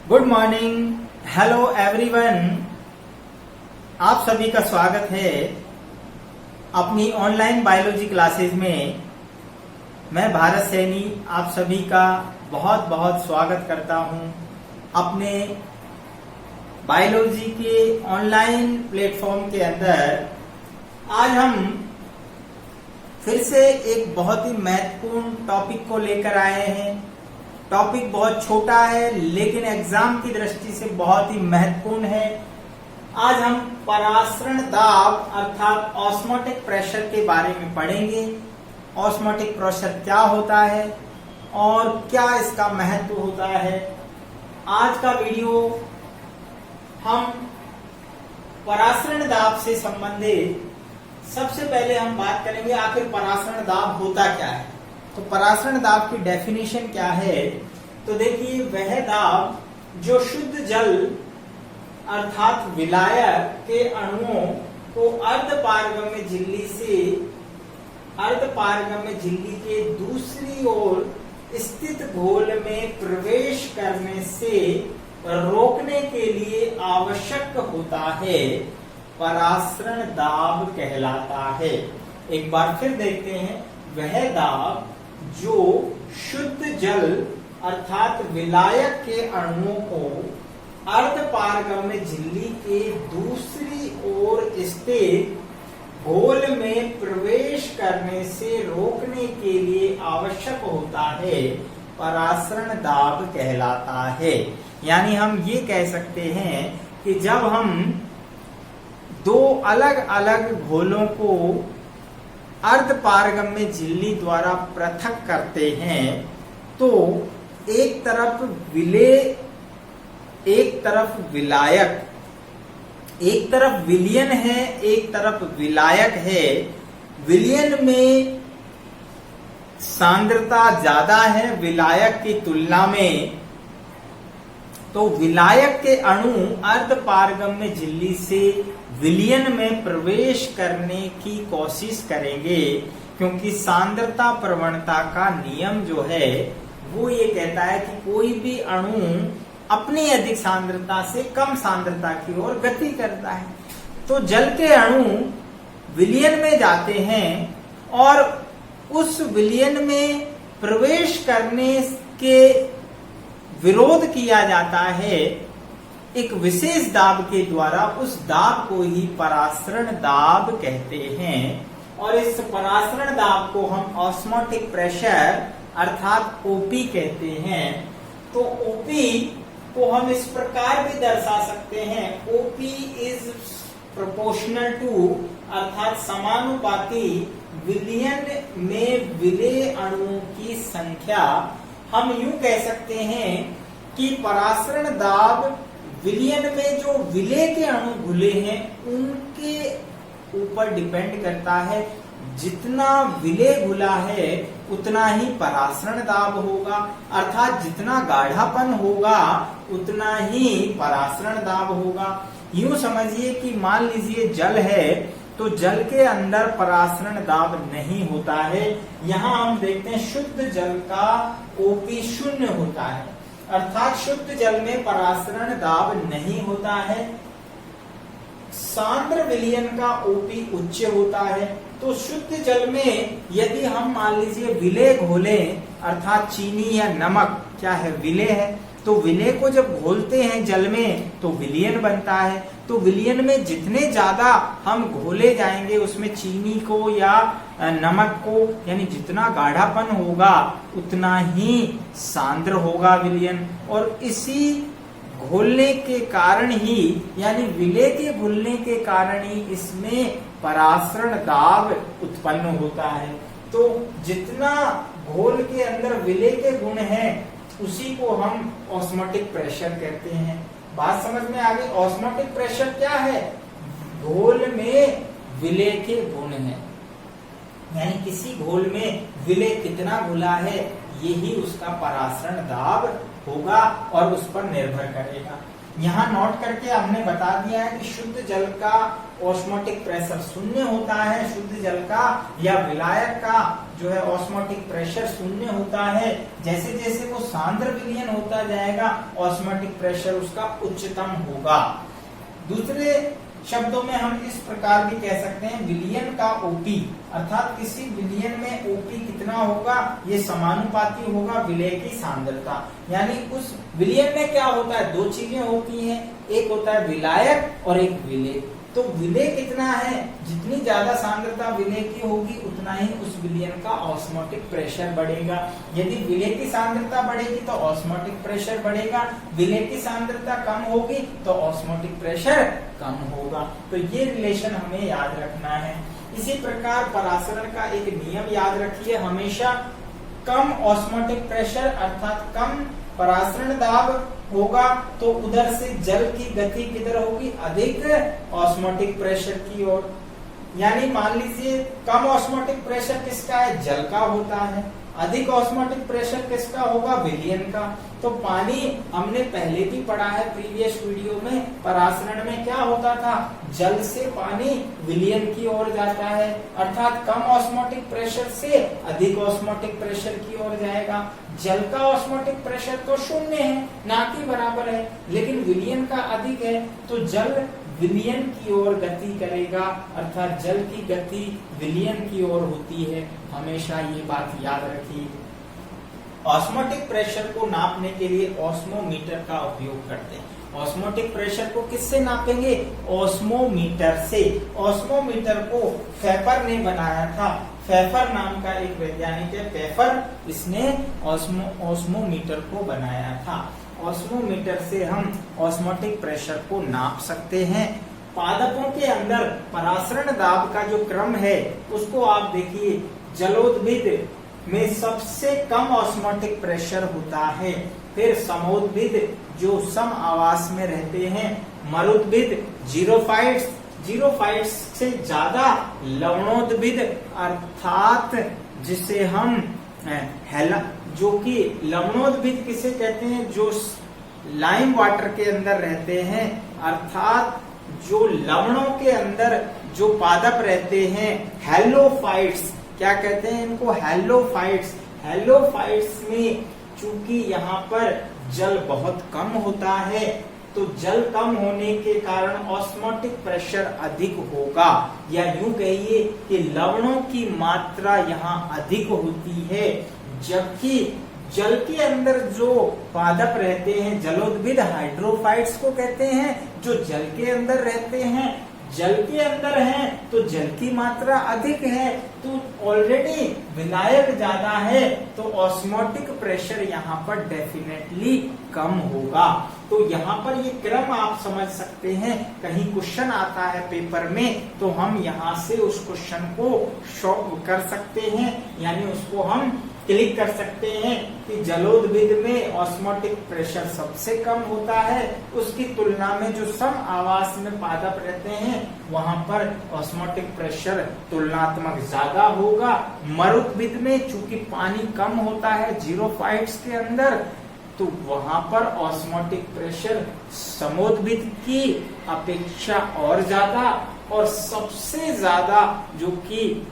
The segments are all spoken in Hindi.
Good morning, hello everyone. आप सभी का स्वागत है अपनी ऑनलाइन बायोलॉजी क्लासेस में। मैं भारत सैनी आप सभी का बहुत बहुत स्वागत करता हूं अपने बायोलॉजी के ऑनलाइन प्लेटफॉर्म के अंदर। आज हम फिर से एक बहुत ही महत्वपूर्ण टॉपिक को लेकर आए हैं। टॉपिक बहुत छोटा है लेकिन एग्जाम की दृष्टि से बहुत ही महत्वपूर्ण है। आज हम परासरण दाब अर्थात ऑस्मोटिक प्रेशर के बारे में पढ़ेंगे। ऑस्मोटिक प्रेशर क्या होता है और क्या इसका महत्व होता है। आज का वीडियो हम परासरण दाब से संबंधित सबसे पहले हम बात करेंगे आखिर परासरण दाब होता क्या है। तो परासरण दाब की डेफिनेशन क्या है, तो देखिए वह दाब जो शुद्ध जल अर्थात विलायक के अणुओं को अर्धपारगम्य झिल्ली से अर्धपारगम्य झिल्ली के दूसरी ओर स्थित घोल में प्रवेश करने से रोकने के लिए आवश्यक होता है, परासरण दाब कहलाता है। एक बार फिर देखते हैं, वह दाब जो शुद्ध जल अर्थात विलायक के अणुओं को अर्धपारगम्य झिल्ली के दूसरी ओर स्थित घोल में प्रवेश करने से रोकने के लिए आवश्यक होता है, परासरण दाब कहलाता है। यानी हम ये कह सकते हैं कि जब हम दो अलग अलग घोलों को अर्धपारगम्य झिल्ली द्वारा पृथक करते हैं तो एक तरफ विलायक, एक तरफ विलयन है, एक तरफ विलायक है। विलयन में सांद्रता ज्यादा है विलायक की तुलना में, तो विलायक के अणु अर्धपारगम्य झिल्ली से विलयन में प्रवेश करने की कोशिश करेंगे, क्योंकि सांद्रता प्रवणता का नियम जो है वो ये कहता है कि कोई भी अणु अपनी अधिक सांद्रता से कम सांद्रता की ओर गति करता है। तो जल के अणु विलयन में जाते हैं और उस विलयन में प्रवेश करने के विरोध किया जाता है एक विशेष दाब के द्वारा। उस दाब को ही परासरण दाब कहते हैं और इस परासरण दाब को हम ऑस्मोटिक प्रेशर अर्थात ओपी कहते हैं। तो ओपी को हम इस प्रकार भी दर्शा सकते हैं, ओपी इज प्रोपोर्शनल टू अर्थात समानुपाती विलयन में विलेय अणुओं की संख्या। हम यूं कह सकते हैं कि परासरण दाब विलयन में जो विलेय के अणु घुले हैं उनके ऊपर डिपेंड करता है। जितना विलेय घुला है उतना ही परासरण दाब होगा, अर्थात जितना गाढ़ापन होगा उतना ही परासरण दाब होगा। यूं समझिए कि मान लीजिए जल है तो जल के अंदर परासरण दाब नहीं होता है। यहाँ हम देखते हैं शुद्ध जल का ओपी शून्य होता है, अर्थात शुद्ध जल में परासरण दाब नहीं होता है। सांद्र विलयन का ओपी उच्च होता है। तो शुद्ध जल में यदि हम मान लीजिए विलेय घोले अर्थात चीनी या नमक क्या है, विलेय है, तो विलेय को जब घोलते हैं जल में तो विलयन बनता है। तो विलयन में जितने ज्यादा हम घोले जाएंगे उसमें चीनी को या नमक को, यानी जितना गाढ़ापन होगा उतना ही सांद्र होगा विलयन। और इसी घोलने के कारण ही यानी विलेय के घुलने के कारण ही इसमें परासरण दाब उत्पन्न होता है। तो जितना घोल के अंदर विलेय के गुण हैं उसी को हम ऑस्मोटिक प्रेशर कहते हैं। बात समझ में आ गई। ऑस्मोटिक प्रेशर क्या है, घोल में विलेय के गुण है, यानी किसी घोल में विलेय कितना घुला है यही उसका परासरण दाब होगा और उस पर निर्भर करेगा। यहाँ नोट करके हमने बता दिया है कि शुद्ध जल का ऑस्मोटिक प्रेशर शून्य होता है शुद्ध जल का, या विलायक का जो है ऑस्मोटिक प्रेशर शून्य होता है। जैसे जैसे वो सांद्र विलयन होता जाएगा ऑस्मोटिक प्रेशर उसका उच्चतम होगा। दूसरे शब्दों में हम इस प्रकार भी कह सकते हैं विलयन का ओपी, अर्थात किसी विलयन में ओपी कितना होगा ये समानुपाती होगा विलेय की सांद्रता। यानी उस विलयन में क्या होता है, दो चीजें होती हैं, एक होता है विलायक और एक विलेय। तो विलेय कितना है, जितनी ज्यादा सांद्रता विलेय की होगी उतना ही उस विलयन का ऑस्मोटिक प्रेशर बढ़ेगा। यदि विलेय की सांद्रता बढ़ेगी तो ऑस्मोटिक प्रेशर बढ़ेगा, विलेय की सांद्रता कम होगी तो ऑस्मोटिक प्रेशर कम होगा। तो ये रिलेशन हमें याद रखना है। इसी प्रकार परासरण का एक नियम याद रखिए, हमेशा कम ऑस्मोटिक प्रेशर अर्थात कम परासरण दाब होगा तो उधर से जल की गति किधर होगी, अधिक ऑस्मोटिक प्रेशर की ओर। यानी मान लीजिए कम ऑस्मोटिक प्रेशर किसका है, जल का होता है, अधिक ऑस्मोटिक प्रेशर किसका होगा, विलयन का। तो पानी हमने पहले भी पढ़ा है प्रीवियस वीडियो में, परासरण में क्या होता था, जल से पानी विलयन की ओर जाता है, अर्थात कम ऑस्मोटिक प्रेशर से अधिक ऑस्मोटिक प्रेशर की ओर जाएगा। जल का ऑस्मोटिक प्रेशर तो शून्य है, ना कि बराबर है, लेकिन विलयन का अधिक है तो जल विलयन की ओर गति करेगा, अर्थात जल की गति विलयन की ओर होती है। हमेशा ये बात याद रखिए। ऑस्मोटिक प्रेशर को नापने के लिए ऑस्मोमीटर का उपयोग करते हैं। ऑस्मोटिक प्रेशर को किससे नापेंगे, ऑस्मोमीटर से। ऑस्मोमीटर को फेफर ने बनाया था, फेफर नाम का एक वैज्ञानिक है, फेफर, इसने ऑस्मोमीटर को बनाया था। ऑस्मोमीटर से हम ऑस्मोटिक प्रेशर को नाप सकते हैं। पादपों के अंदर परासरण दाब का जो क्रम है उसको आप देखिए, जलोद्भिद में सबसे कम ऑस्मोटिक प्रेशर होता है, फिर समोद्भिद जो सम आवास में रहते हैं, मरुद्भिद, जीरोफाइट्स से ज्यादा लवणोद्भिद अर्थात जिसे हम जो कि लवणोद्भिद किसे कहते हैं, जो लाइम वाटर के अंदर रहते हैं, अर्थात जो लवणों के अंदर जो पादप रहते हैं, हैलोफाइट्स, क्या कहते हैं इनको, हैलोफाइट्स। हैलोफाइट्स में चूंकि यहाँ पर जल बहुत कम होता है तो जल कम होने के कारण ऑस्मोटिक प्रेशर अधिक होगा, या यूं कहिए कि लवणों की मात्रा यहाँ अधिक होती है। जबकि जल के अंदर जो पादप रहते हैं, जलोद्भिद हाइड्रोफाइट्स को कहते हैं, जो जल के अंदर रहते हैं, जल के अंदर हैं तो जल की मात्रा अधिक है, तो ऑलरेडी विलायक ज्यादा है, तो ऑस्मोटिक प्रेशर यहाँ पर डेफिनेटली कम होगा। तो यहाँ पर ये क्रम आप समझ सकते हैं। कहीं क्वेश्चन आता है पेपर में तो हम यहाँ से उस क्वेश्चन को शॉर्ट कर सकते हैं, यानी उसको हम क्लिक कर सकते हैं कि जलोद्भिद में ऑस्मोटिक प्रेशर सबसे कम होता है, उसकी तुलना में जो सम आवास में पादप रहते हैं वहां पर ऑस्मोटिक प्रेशर तुलनात्मक ज्यादा होगा। मरुद्भिद में चूंकि पानी कम होता है जीरोफाइट्स के अंदर, तो वहां पर ऑस्मोटिक प्रेशर समोद्भिद की अपेक्षा और ज्यादा, और सबसे ज्यादा जो कि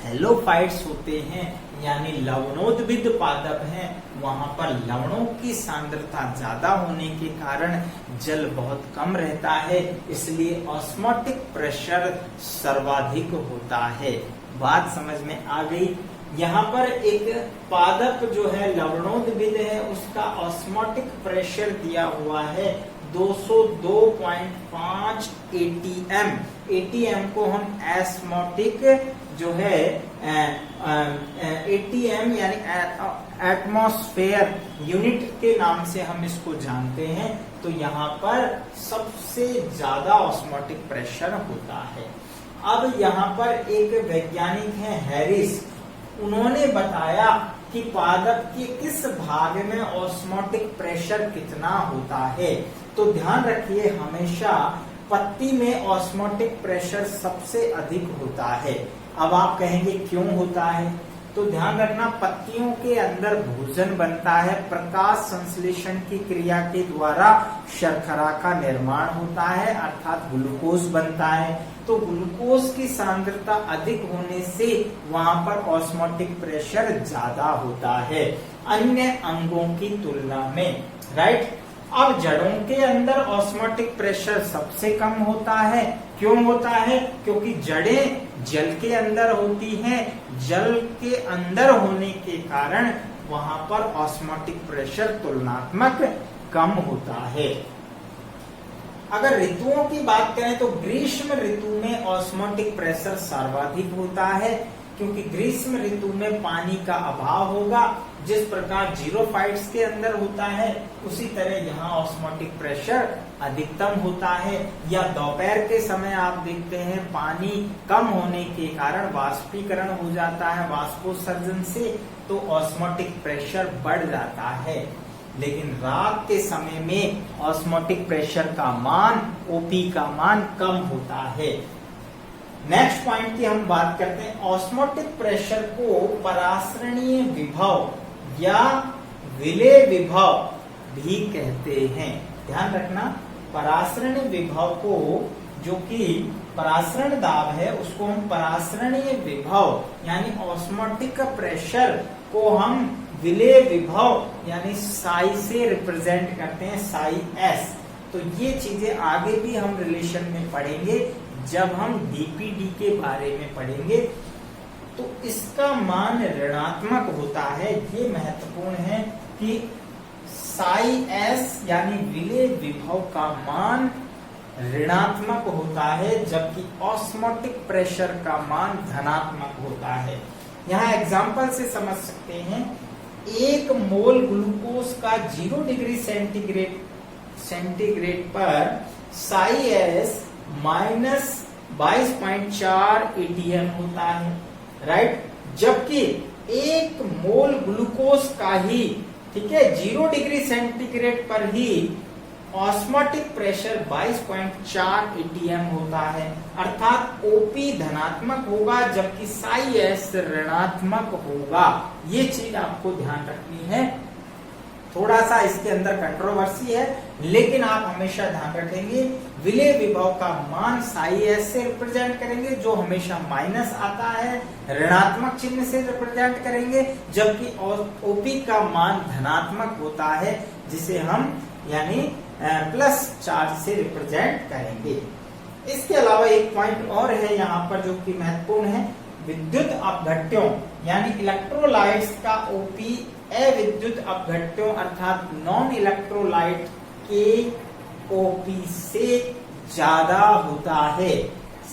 हैलोफाइट्स होते हैं यानी लवणोद्भिद पादप हैं, वहां पर लवणों की सांद्रता ज्यादा होने के कारण जल बहुत कम रहता है, इसलिए ऑस्मोटिक प्रेशर सर्वाधिक होता है। बात समझ में आ गई। यहाँ पर एक पादप जो है लवणोद्भिद है, उसका ऑस्मोटिक प्रेशर दिया हुआ है 202.5 ATM। ATM को हम एस्मोटिक जो है ATM यानी एटमॉस्फेयर यूनिट के नाम से हम इसको जानते हैं। तो यहाँ पर सबसे ज्यादा ऑस्मोटिक प्रेशर होता है। अब यहाँ पर एक वैज्ञानिक है हैरिस, उन्होंने बताया कि पादप के किस भाग में ऑस्मोटिक प्रेशर कितना होता है। तो ध्यान रखिए, हमेशा पत्ती में ऑस्मोटिक प्रेशर सबसे अधिक होता है। अब आप कहेंगे क्यों होता है, तो ध्यान रखना, पत्तियों के अंदर भोजन बनता है, प्रकाश संश्लेषण की क्रिया के द्वारा शर्करा का निर्माण होता है अर्थात ग्लूकोज बनता है। तो ग्लूकोज की सांद्रता अधिक होने से वहां पर ऑस्मोटिक प्रेशर ज्यादा होता है अन्य अंगों की तुलना में, राइट। अब जड़ों के अंदर ऑस्मोटिक प्रेशर सबसे कम होता है। क्यों होता है? क्योंकि जड़ें जल के अंदर होती हैं, जल के अंदर होने के कारण वहां पर ऑस्मोटिक प्रेशर तुलनात्मक कम होता है। अगर ऋतुओं की बात करें तो ग्रीष्म ऋतु में ऑस्मोटिक प्रेशर सर्वाधिक होता है, क्योंकि ग्रीष्म ऋतु में पानी का अभाव होगा। जिस प्रकार जीरोफाइट्स के अंदर होता है उसी तरह यहाँ ऑस्मोटिक प्रेशर अधिकतम होता है। या दोपहर के समय आप देखते हैं पानी कम होने के कारण वाष्पीकरण हो जाता है वाष्पोत्सर्जन से, तो ऑस्मोटिक प्रेशर बढ़ जाता है। लेकिन रात के समय में ऑस्मोटिक प्रेशर का मान, ओपी का मान कम होता है। नेक्स्ट पॉइंट की हम बात करते हैं, ऑस्मोटिक प्रेशर को परासरणीय विभव या विलेय विभव भी कहते हैं। ध्यान रखना, परासरणीय विभव को, जो कि परासरण दाब है, उसको हम परासरणीय विभव यानी ऑस्मोटिक प्रेशर को हम विलेय विभव यानी साई से रिप्रेजेंट करते हैं, साई एस। तो ये चीजें आगे भी हम रिलेशन में पढ़ेंगे जब हम डीपीडी के बारे में पढ़ेंगे। तो इसका मान ऋणात्मक होता है। ये महत्वपूर्ण है कि साई एस यानी विलेय विभव का मान ऋणात्मक होता है, जबकि ऑस्मोटिक प्रेशर का मान धनात्मक होता है। यहाँ एग्जाम्पल से समझ सकते हैं, 1 मोल ग्लूकोज का 0 डिग्री सेंटीग्रेड पर साई एस -22.4 ATM होता है, राइट। जबकि 1 मोल ग्लूकोज का ही, ठीक है, 0 डिग्री सेंटीग्रेड पर ही ऑस्मोटिक प्रेशर 22.4 ATM होता है, अर्थात ओपी धनात्मक होगा जबकि साई एस ऋणात्मक होगा। ये चीज आपको ध्यान रखनी है। थोड़ा सा इसके अंदर कंट्रोवर्सी है, लेकिन आप हमेशा ध्यान रखेंगे विलेय विभव का मान साई एस से रिप्रेजेंट करेंगे, जो हमेशा माइनस आता है, ऋणात्मक चिन्ह से रिप्रेजेंट करेंगे, जबकि ओपी का मान धनात्मक होता है, जिसे हम यानी प्लस चार्ज से रिप्रेजेंट करेंगे। इसके अलावा एक पॉइंट और है यहाँ पर जो कि महत्वपूर्ण है, विद्युत अपघट्यों यानी इलेक्ट्रोलाइट्स का ओपी अविद्युत अपघट्यों अर्थात नॉन इलेक्ट्रोलाइट के ओपी से ज्यादा होता है।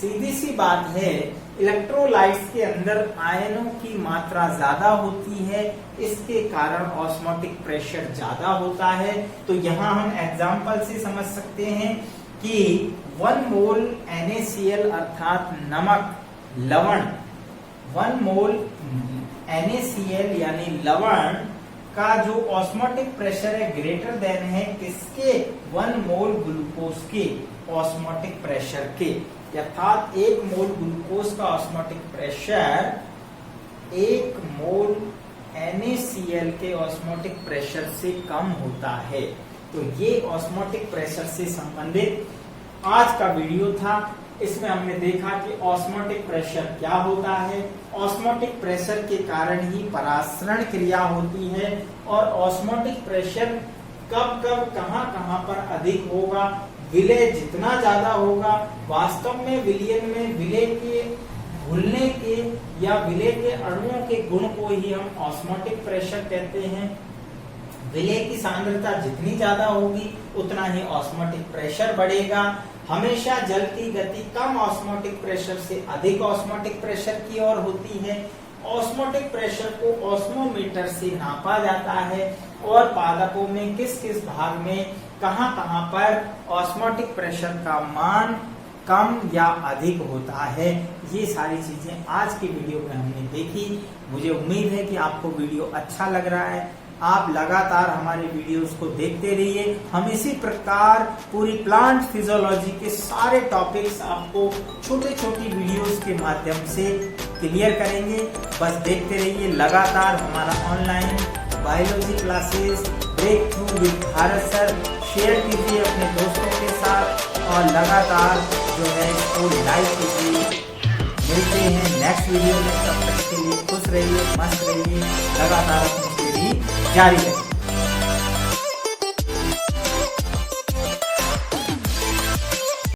सीधी सी बात है, इलेक्ट्रोलाइट्स के अंदर आयनों की मात्रा ज्यादा होती है, इसके कारण ऑस्मोटिक प्रेशर ज्यादा होता है। तो यहाँ हम एग्जाम्पल से समझ सकते हैं कि 1 मोल NaCl अर्थात नमक, लवण, 1 मोल NaCl यानी लवण का जो ऑस्मोटिक प्रेशर है ग्रेटर देन है किसके? 1 मोल ग्लूकोज के ऑस्मोटिक प्रेशर के, अर्थात 1 मोल ग्लूकोज का ऑस्मोटिक प्रेशर 1 मोल NaCl के ऑस्मोटिक प्रेशर से कम होता है। तो ये ऑस्मोटिक प्रेशर से संबंधित आज का वीडियो था। इसमें हमने देखा कि ऑस्मोटिक प्रेशर क्या होता है, ऑस्मोटिक प्रेशर के कारण ही परासरण क्रिया होती है, और ऑस्मोटिक प्रेशर कब कब कहां पर अधिक होगा, विलेय जितना ज्यादा होगा, वास्तव में विलयन में विलेय के घुलने के या विलेय के अणुओं के गुण को ही हम ऑस्मोटिक प्रेशर कहते हैं। विलेय की सांद्रता जितनी ज्यादा होगी उतना ही ऑस्मोटिक प्रेशर बढ़ेगा। हमेशा जल की गति कम ऑस्मोटिक प्रेशर से अधिक ऑस्मोटिक प्रेशर की ओर होती है। ऑस्मोटिक प्रेशर को ऑस्मोमीटर से नापा जाता है, और पादपों में किस किस भाग में कहां पर ऑस्मोटिक प्रेशर का मान कम या अधिक होता है। ये सारी चीजें आज की वीडियो में हमने देखी। मुझे उम्मीद है कि आपको वीडियो अच्छा लग रहा है। आप लगातार हमारे वीडियोस को देखते रहिए। हम इसी प्रकार पूरी प्लांट फिजियोलॉजी के सारे टॉपिक्स आपको छोटे छोटी वीडियोस के माध्यम से क्लियर करेंगे। बस देखते रहिए लगातार हमारा online biology classes break through with Bharat sir. Share कीजिए अपने दोस्तों के साथ और लगातार जो है इसको लाइक कीजिए। मिलते हैं नेक्स्ट वीडियो में, तब तक के लिए खुश रहिए, मस्त रहिए, लगातार अपनी स्टडी जारी रखिए।